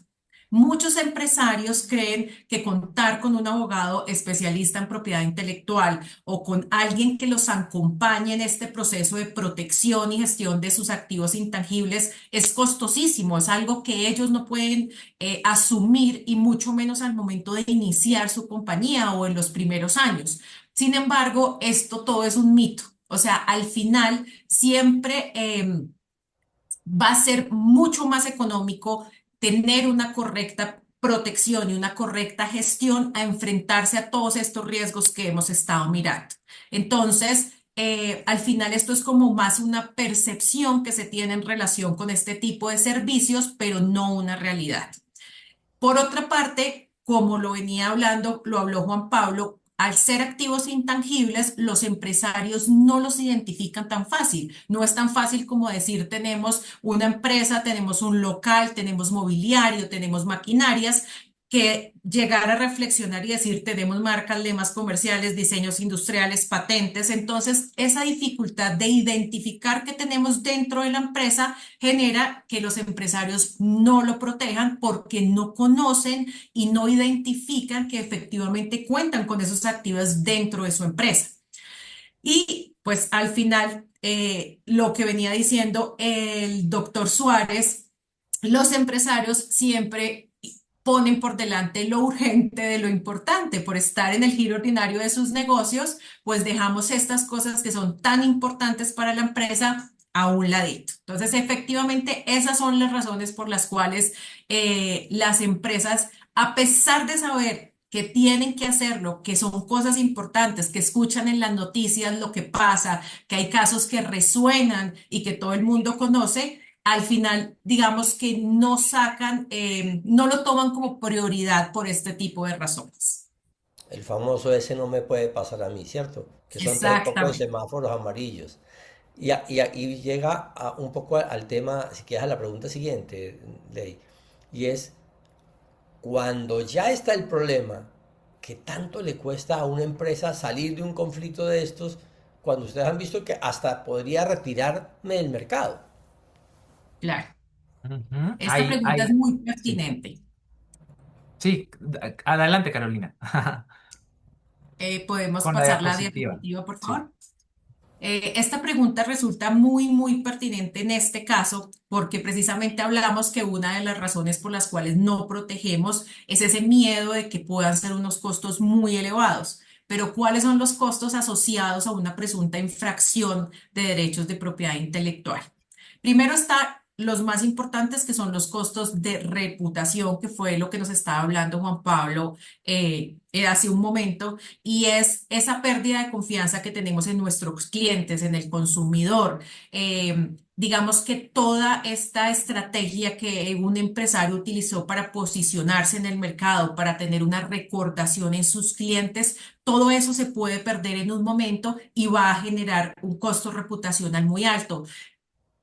Muchos empresarios creen que contar con un abogado especialista en propiedad intelectual o con alguien que los acompañe en este proceso de protección y gestión de sus activos intangibles es costosísimo, es algo que ellos no pueden asumir y mucho menos al momento de iniciar su compañía o en los primeros años. Sin embargo, esto todo es un mito. O sea, al final siempre va a ser mucho más económico tener una correcta protección y una correcta gestión a enfrentarse a todos estos riesgos que hemos estado mirando. Entonces, al final esto es como más una percepción que se tiene en relación con este tipo de servicios, pero no una realidad. Por otra parte, como lo venía hablando, lo habló Juan Pablo, al ser activos intangibles, los empresarios no los identifican tan fácil. No es tan fácil como decir tenemos una empresa, tenemos un local, tenemos mobiliario, tenemos maquinarias, que llegar a reflexionar y decir tenemos marcas, lemas comerciales, diseños industriales, patentes. Entonces, esa dificultad de identificar qué tenemos dentro de la empresa genera que los empresarios no lo protejan porque no conocen y no identifican que efectivamente cuentan con esos activos dentro de su empresa. Y pues al final, lo que venía diciendo el doctor Suárez, los empresarios siempre ponen por delante lo urgente de lo importante. Por estar en el giro ordinario de sus negocios, pues dejamos estas cosas que son tan importantes para la empresa a un ladito. Entonces, efectivamente, esas son las razones por las cuales las empresas, a pesar de saber que tienen que hacerlo, que son cosas importantes, que escuchan en las noticias lo que pasa, que hay casos que resuenan y que todo el mundo conoce, al final, digamos que no sacan, no lo toman como prioridad por este tipo de razones. El famoso ese no me puede pasar a mí, ¿cierto? Que son tres pocos Exactamente. semáforos amarillos. Y llega un poco al tema, si quieres, a la pregunta siguiente, Ley, y es, cuando ya está el problema, ¿qué tanto le cuesta a una empresa salir de un conflicto de estos cuando ustedes han visto que hasta podría retirarme del mercado? Claro. Ujú. Esta pregunta es muy Sí, pertinente. sí, adelante, Carolina, ¿Podemos con la pasar la diapositiva. diapositiva, por Sí. favor? Esta pregunta resulta muy, muy pertinente en este caso porque precisamente hablamos que una de las razones por las cuales no protegemos es ese miedo de que puedan ser unos costos muy elevados. Pero ¿cuáles son los costos asociados a una presunta infracción de derechos de propiedad intelectual? Primero está los más importantes, que son los costos de reputación, que fue lo que nos estaba hablando Juan Pablo hace un momento, y es esa pérdida de confianza que tenemos en nuestros clientes, en el consumidor. Digamos que toda esta estrategia que un empresario utilizó para posicionarse en el mercado, para tener una recordación en sus clientes, todo eso se puede perder en un momento y va a generar un costo reputacional muy alto.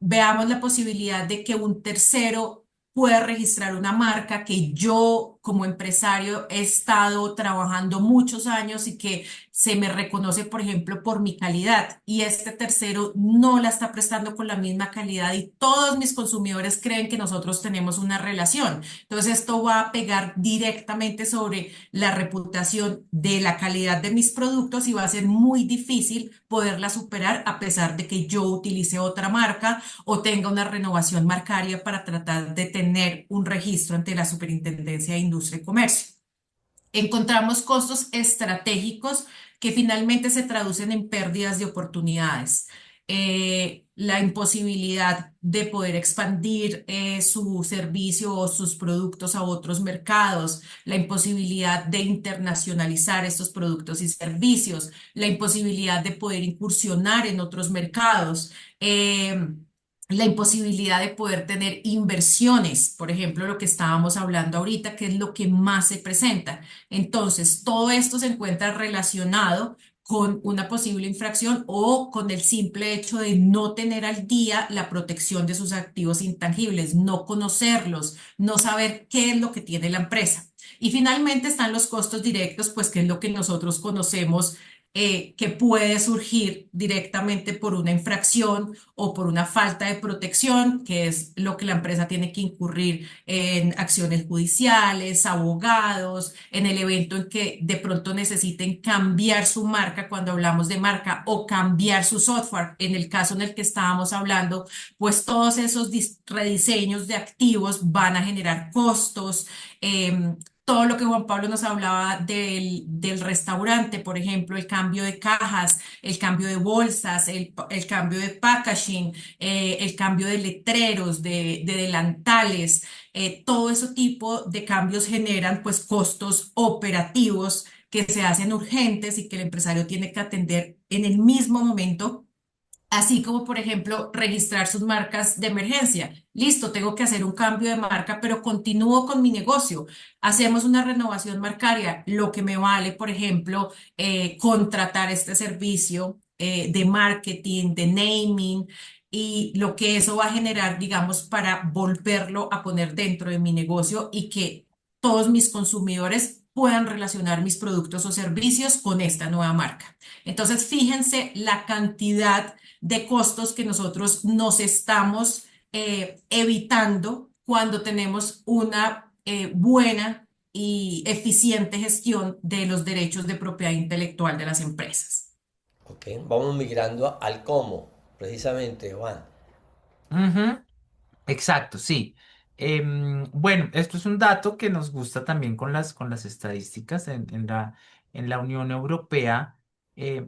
Veamos la posibilidad de que un tercero pueda registrar una marca que yo como empresario he estado trabajando muchos años y que se me reconoce, por ejemplo, por mi calidad y este tercero no la está prestando con la misma calidad y todos mis consumidores creen que nosotros tenemos una relación. Entonces esto va a pegar directamente sobre la reputación de la calidad de mis productos y va a ser muy difícil poderla superar a pesar de que yo utilice otra marca o tenga una renovación marcaria para tratar de tener un registro ante la Superintendencia de Industria y Comercio. encontramos costos estratégicos que finalmente se traducen en pérdidas de oportunidades. La imposibilidad de poder expandir su servicio o sus productos a otros mercados, la imposibilidad de internacionalizar estos productos y servicios, la imposibilidad de poder incursionar en otros mercados. La imposibilidad de poder tener inversiones, por ejemplo, lo que estábamos hablando ahorita, que es lo que más se presenta. Entonces, todo esto se encuentra relacionado con una posible infracción o con el simple hecho de no tener al día la protección de sus activos intangibles, no conocerlos, no saber qué es lo que tiene la empresa. Y finalmente están los costos directos, pues que es lo que nosotros conocemos, que puede surgir directamente por una infracción o por una falta de protección, que es lo que la empresa tiene que incurrir en acciones judiciales, abogados, en el evento en que de pronto necesiten cambiar su marca cuando hablamos de marca o cambiar su software. En el caso en el que estábamos hablando, pues todos esos rediseños de activos van a generar costos. Todo lo que Juan Pablo nos hablaba del restaurante, por ejemplo, el cambio de cajas, el cambio de bolsas, el cambio de packaging, el cambio de letreros, de delantales, todo ese tipo de cambios generan pues costos operativos que se hacen urgentes y que el empresario tiene que atender en el mismo momento. Así como, por ejemplo, registrar sus marcas de emergencia. Listo, tengo que hacer un cambio de marca, pero continúo con mi negocio. Hacemos una renovación marcaria, lo que me vale, por ejemplo, contratar este servicio de marketing, de naming, y lo que eso va a generar, digamos, para volverlo a poner dentro de mi negocio y que todos mis consumidores puedan relacionar mis productos o servicios con esta nueva marca. Entonces, fíjense la cantidad de costos que nosotros nos estamos evitando cuando tenemos una buena y eficiente gestión de los derechos de propiedad intelectual de las empresas. Ok, vamos migrando al cómo, precisamente, Juan. Ujú. Exacto, sí. Bueno, esto es un dato que nos gusta también con las estadísticas en la Unión Europea.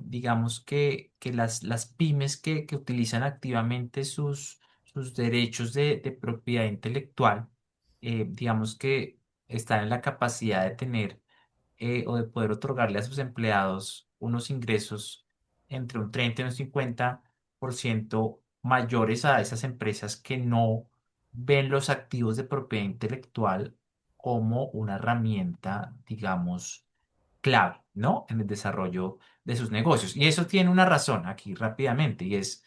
Digamos que las pymes que utilizan activamente sus derechos de propiedad intelectual, digamos que están en la capacidad de tener o de poder otorgarle a sus empleados unos ingresos entre un 30 y un 50% mayores a esas empresas que no ven los activos de propiedad intelectual como una herramienta, digamos, clave, ¿no? En el desarrollo de sus negocios. Y eso tiene una razón aquí rápidamente, y es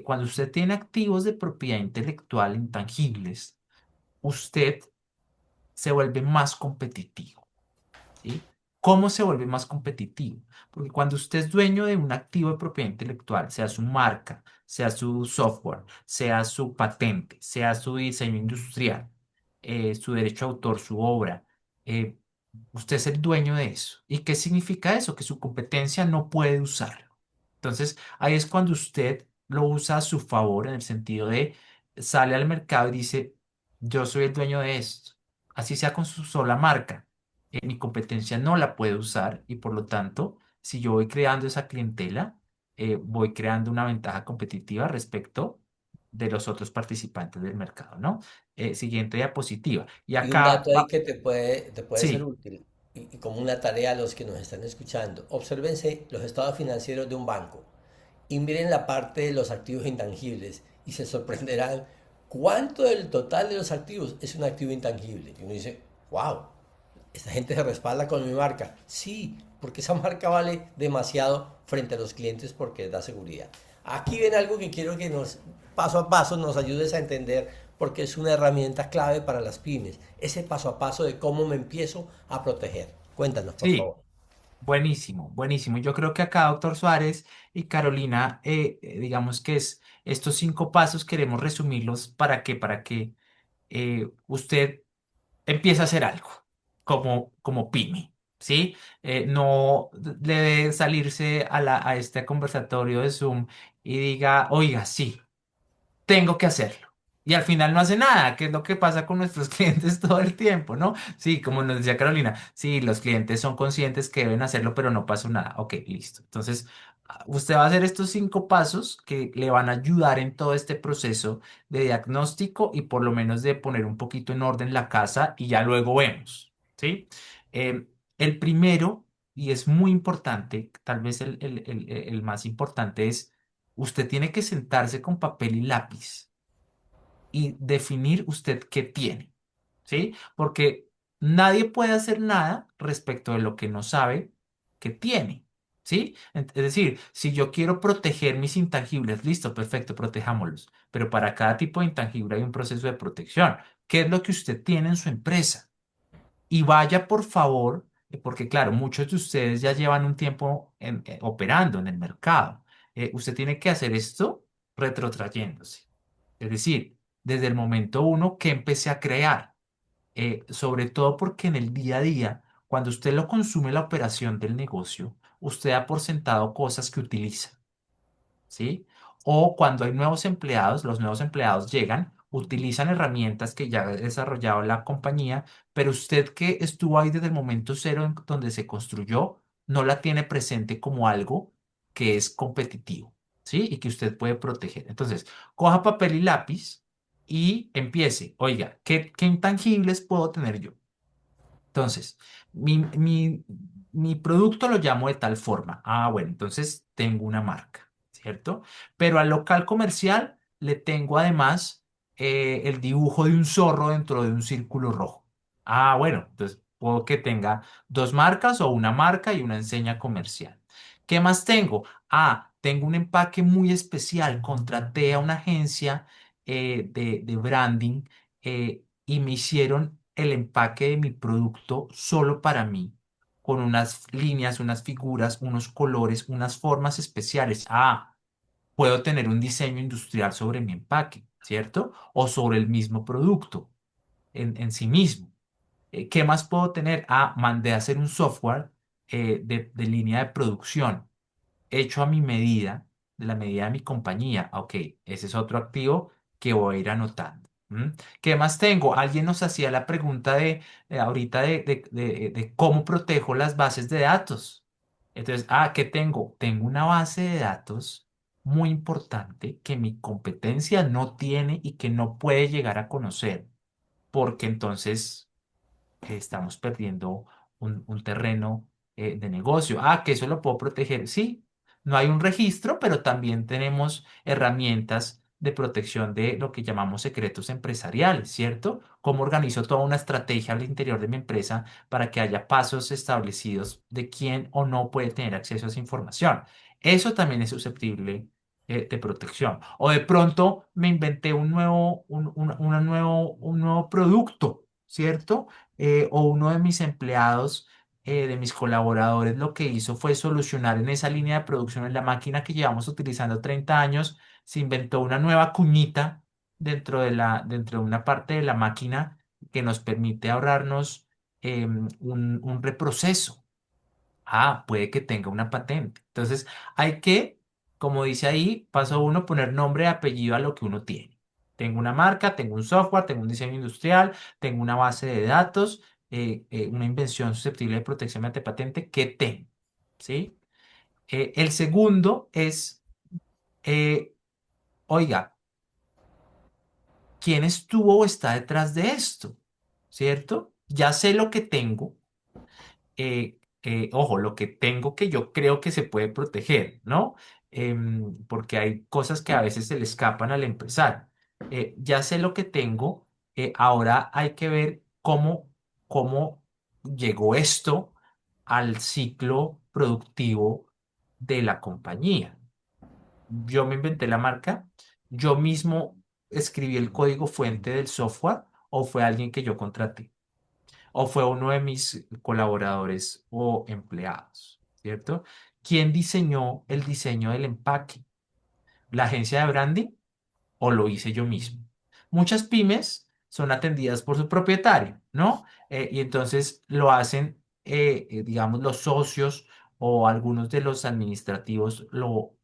cuando usted tiene activos de propiedad intelectual intangibles, usted se vuelve más competitivo. ¿Sí? ¿Cómo se vuelve más competitivo? Porque cuando usted es dueño de un activo de propiedad intelectual, sea su marca, sea su software, sea su patente, sea su diseño industrial, su derecho a autor, su obra, eh, usted es el dueño de eso. ¿Y qué significa eso? Que su competencia no puede usarlo. Entonces, ahí es cuando usted lo usa a su favor en el sentido de sale al mercado y dice, yo soy el dueño de esto, así sea con su sola marca, mi competencia no la puede usar y por lo tanto, si yo voy creando esa clientela, voy creando una ventaja competitiva respecto de los otros participantes del mercado, ¿no? Siguiente diapositiva. Y Y un acá dato ahí va, que te puede ser sí, útil y como una tarea a los que nos están escuchando. Obsérvense los estados financieros de un banco y miren la parte de los activos intangibles y se sorprenderán cuánto del total de los activos es un activo intangible. Y uno dice, wow, esta gente se respalda con mi marca. Sí, porque esa marca vale demasiado frente a los clientes porque da seguridad. Aquí ven algo que quiero que nos, paso a paso, nos ayudes a entender porque es una herramienta clave para las pymes. Ese paso a paso de cómo me empiezo a proteger. Cuéntanos, por sí, favor. buenísimo, buenísimo. Yo creo que acá, doctor Suárez y Carolina, digamos que es estos 5 pasos queremos resumirlos para que usted empiece a hacer algo como pyme, ¿sí? No debe salirse a este conversatorio de Zoom y diga, oiga, sí, tengo que hacerlo. Y al final no hace nada, que es lo que pasa con nuestros clientes todo el tiempo, ¿no? Sí, como nos decía Carolina, sí, los clientes son conscientes que deben hacerlo, pero no pasó nada. Ok, listo. Entonces, usted va a hacer estos 5 pasos que le van a ayudar en todo este proceso de diagnóstico y por lo menos de poner un poquito en orden la casa y ya luego vemos, ¿sí? Eh, el primero, y es muy importante, tal vez el más importante es, usted tiene que sentarse con papel y lápiz y definir usted qué tiene, ¿sí? Porque nadie puede hacer nada respecto de lo que no sabe que tiene, ¿sí? Es decir, si yo quiero proteger mis intangibles, listo, perfecto, protejámoslos, pero para cada tipo de intangible hay un proceso de protección. ¿Qué es lo que usted tiene en su empresa? Y vaya, por favor, porque claro, muchos de ustedes ya llevan un tiempo operando en el mercado. Usted tiene que hacer esto retrotrayéndose. Es decir, desde el momento uno que empecé a crear, sobre todo porque en el día a día, cuando usted lo consume la operación del negocio, usted da por sentado cosas que utiliza. ¿Sí? O cuando hay nuevos empleados, los nuevos empleados llegan, utilizan herramientas que ya ha desarrollado la compañía, pero usted que estuvo ahí desde el momento cero en donde se construyó, no la tiene presente como algo que es competitivo, ¿sí? Y que usted puede proteger. Entonces, coja papel y lápiz y empiece. Oiga, ¿qué intangibles puedo tener yo? Entonces, mi producto lo llamo de tal forma. Ah, bueno, entonces tengo una marca, ¿cierto? Pero al local comercial le tengo además el dibujo de un zorro dentro de un círculo rojo. Ah, bueno, entonces puedo que tenga 2 marcas o una marca y una enseña comercial. ¿Qué más tengo? Ah, tengo un empaque muy especial. Contraté a una agencia de branding y me hicieron el empaque de mi producto solo para mí, con unas líneas, unas figuras, unos colores, unas formas especiales. Ah, puedo tener un diseño industrial sobre mi empaque, ¿cierto? O sobre el mismo producto en sí mismo. ¿Qué más puedo tener? Ah, mandé a hacer un software de línea de producción hecho a mi medida, de la medida de mi compañía. Ok, ese es otro activo que voy a ir anotando. ¿M? ¿Qué más tengo? Alguien nos hacía la pregunta ahorita de cómo protejo las bases de datos. Entonces, ¿qué tengo? Tengo una base de datos muy importante que mi competencia no tiene y que no puede llegar a conocer, porque entonces estamos perdiendo un terreno de negocio. Ah, que eso lo puedo proteger. Sí, no hay un registro, pero también tenemos herramientas de protección de lo que llamamos secretos empresariales, ¿cierto? Cómo organizo toda una estrategia al interior de mi empresa para que haya pasos establecidos de quién o no puede tener acceso a esa información. Eso también es susceptible de protección. O de pronto me inventé un nuevo producto, ¿cierto? O uno de mis empleados, de mis colaboradores, lo que hizo fue solucionar en esa línea de producción, en la máquina que llevamos utilizando 30 años, se inventó una nueva cuñita dentro de una parte de la máquina que nos permite ahorrarnos un reproceso. Ah, puede que tenga una patente. Entonces, hay que, como dice ahí, paso uno, poner nombre y apellido a lo que uno tiene. Tengo una marca, tengo un software, tengo un diseño industrial, tengo una base de datos, una invención susceptible de protección ante patente. ¿Qué tengo? ¿Sí? El segundo es, eh, oiga, ¿quién estuvo o está detrás de esto? ¿Cierto? Ya sé lo que tengo, ojo, lo que tengo que yo creo que se puede proteger, ¿no? Porque hay cosas que a veces se le escapan al empezar. Ya sé lo que tengo, ahora hay que ver cómo llegó esto al ciclo productivo de la compañía. Yo me inventé la marca, yo mismo escribí el código fuente del software o fue alguien que yo contraté o fue uno de mis colaboradores o empleados, ¿cierto? ¿Quién diseñó el diseño del empaque? ¿La agencia de branding o lo hice yo mismo? Muchas pymes son atendidas por su propietario, ¿no? Y entonces lo hacen, digamos, los socios o algunos de los administrativos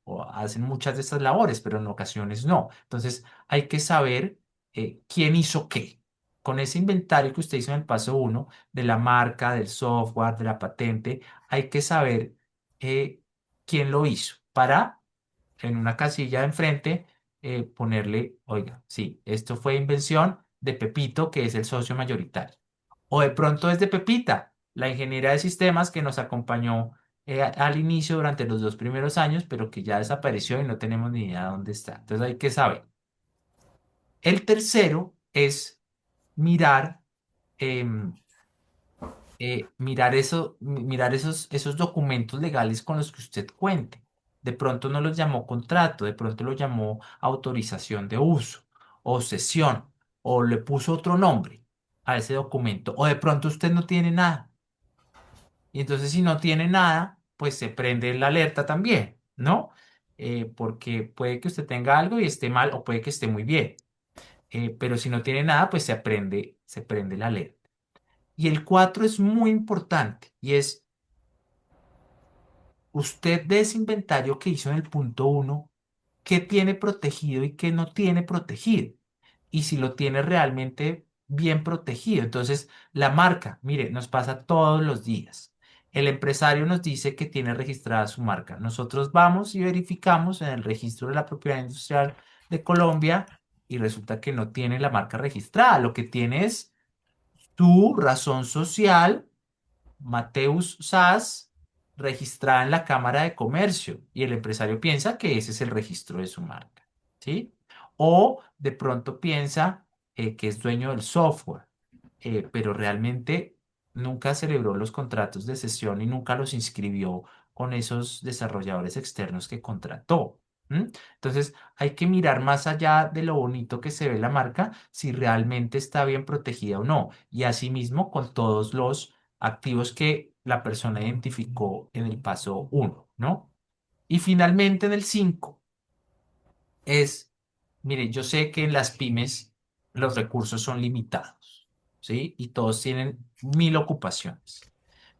o hacen muchas de estas labores, pero en ocasiones no. Entonces hay que saber quién hizo qué. Con ese inventario que usted hizo en el paso uno, de la marca, del software, de la patente, hay que saber quién lo hizo para en una casilla de enfrente ponerle, oiga, sí, esto fue invención de Pepito, que es el socio mayoritario. O de pronto es de Pepita, la ingeniera de sistemas que nos acompañó al inicio durante los 2 primeros años, pero que ya desapareció y no tenemos ni idea de dónde está. Entonces hay que saber. El tercero es mirar, em, mirar esos documentos legales con los que usted cuente. De pronto no los llamó contrato, de pronto lo llamó autorización de uso o cesión o le puso otro nombre a ese documento o de pronto usted no tiene nada. Y entonces si no tiene nada, pues se prende la alerta también, ¿no? Porque puede que usted tenga algo y esté mal o puede que esté muy bien. Pero si no tiene nada, pues se prende la alerta. Y el cuatro es muy importante y es usted de ese inventario que hizo en el punto uno, qué tiene protegido y qué no tiene protegido. Y si lo tiene realmente bien protegido. Entonces, la marca, mire, nos pasa todos los días. El empresario nos dice que tiene registrada su marca. Nosotros vamos y verificamos en el registro de la propiedad industrial de Colombia y resulta que no tiene la marca registrada. Lo que tiene es tu razón social Mateus SAS registrada en la Cámara de Comercio y el empresario piensa que ese es el registro de su marca, ¿sí? O de pronto piensa que es dueño del software, pero realmente nunca celebró los contratos de cesión y nunca los inscribió con esos desarrolladores externos que contrató. ¿M? Entonces, hay que mirar más allá de lo bonito que se ve la marca, si realmente está bien protegida o no. Y asimismo con todos los activos que la persona identificó en el paso uno, ¿no? Y finalmente en el 5 es, mire, yo sé que en las pymes los recursos son limitados, ¿sí? Y todos tienen 1000 ocupaciones,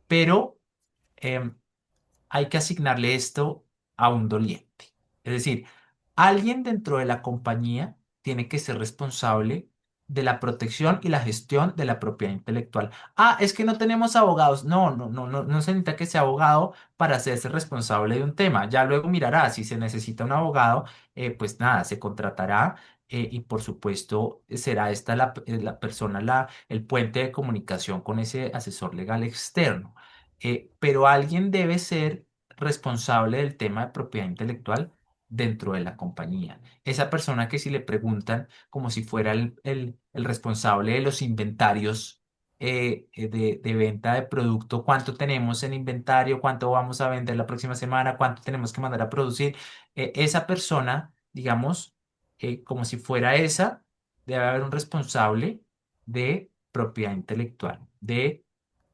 pero em, hay que asignarle esto a un doliente. Es decir, alguien dentro de la compañía tiene que ser responsable de la protección y la gestión de la propiedad intelectual. Ah, es que no tenemos abogados. No, no, no, no, no se necesita que sea abogado para hacerse responsable de un tema. Ya luego mirará si se necesita un abogado, pues nada, se contratará. Y por supuesto será esta la persona, el puente de comunicación con ese asesor legal externo. Pero alguien debe ser responsable del tema de propiedad intelectual dentro de la compañía. Esa persona que si le preguntan como si fuera el responsable de los inventarios de venta de producto, cuánto tenemos en inventario, cuánto vamos a vender la próxima semana, cuánto tenemos que mandar a producir, esa persona, digamos, como si fuera esa, debe haber un responsable de propiedad intelectual, de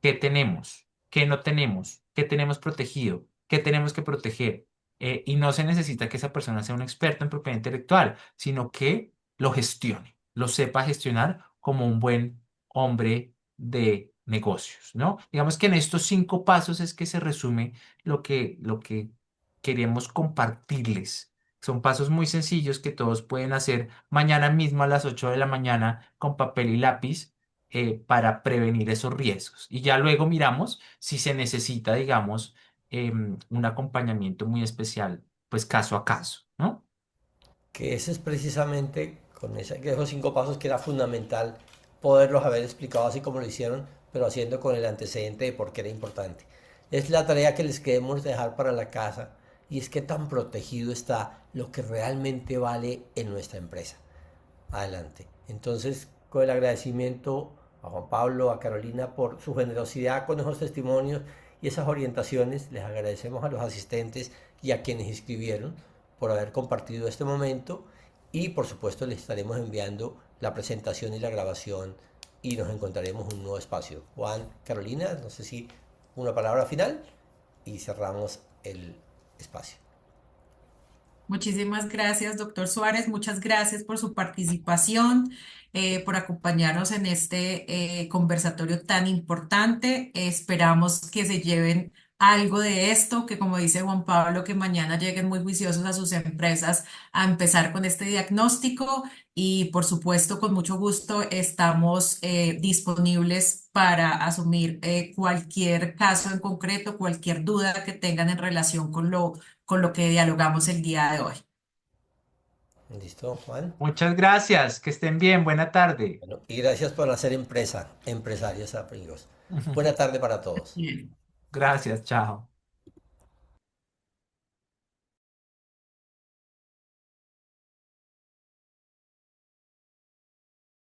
qué tenemos, qué no tenemos, qué tenemos protegido, qué tenemos que proteger. Y no se necesita que esa persona sea un experto en propiedad intelectual, sino que lo gestione, lo sepa gestionar como un buen hombre de negocios, ¿no? Digamos que en estos 5 pasos es que se resume lo que queremos compartirles. Son pasos muy sencillos que todos pueden hacer mañana mismo a las 8 de la mañana con papel y lápiz para prevenir esos riesgos. Y ya luego miramos si se necesita, digamos, un acompañamiento muy especial, pues caso a caso, ¿no? Que ese es precisamente que esos 5 pasos que era fundamental poderlos haber explicado así como lo hicieron, pero haciendo con el antecedente de por qué era importante. Es la tarea que les queremos dejar para la casa y es que tan protegido está lo que realmente vale en nuestra empresa. Adelante. Entonces, con el agradecimiento a Juan Pablo, a Carolina por su generosidad con esos testimonios y esas orientaciones, les agradecemos a los asistentes y a quienes inscribieron por haber compartido este momento y por supuesto les estaremos enviando la presentación y la grabación y nos encontraremos en un nuevo espacio. Juan, Carolina, no sé si una palabra final y cerramos el espacio. Muchísimas gracias, doctor Suárez. Muchas gracias por su participación, por acompañarnos en este conversatorio tan importante. Esperamos que se lleven algo de esto, que como dice Juan Pablo, que mañana lleguen muy juiciosos a sus empresas a empezar con este diagnóstico y por supuesto con mucho gusto estamos disponibles para asumir cualquier caso en concreto, cualquier duda que tengan en relación con lo que dialogamos el día de hoy. ¿Listo, Juan? Muchas gracias, que estén bien, buena tarde. Bueno, y gracias por hacer empresa, empresarios amigos. Buena tarde para todos. Bien. Gracias, chao.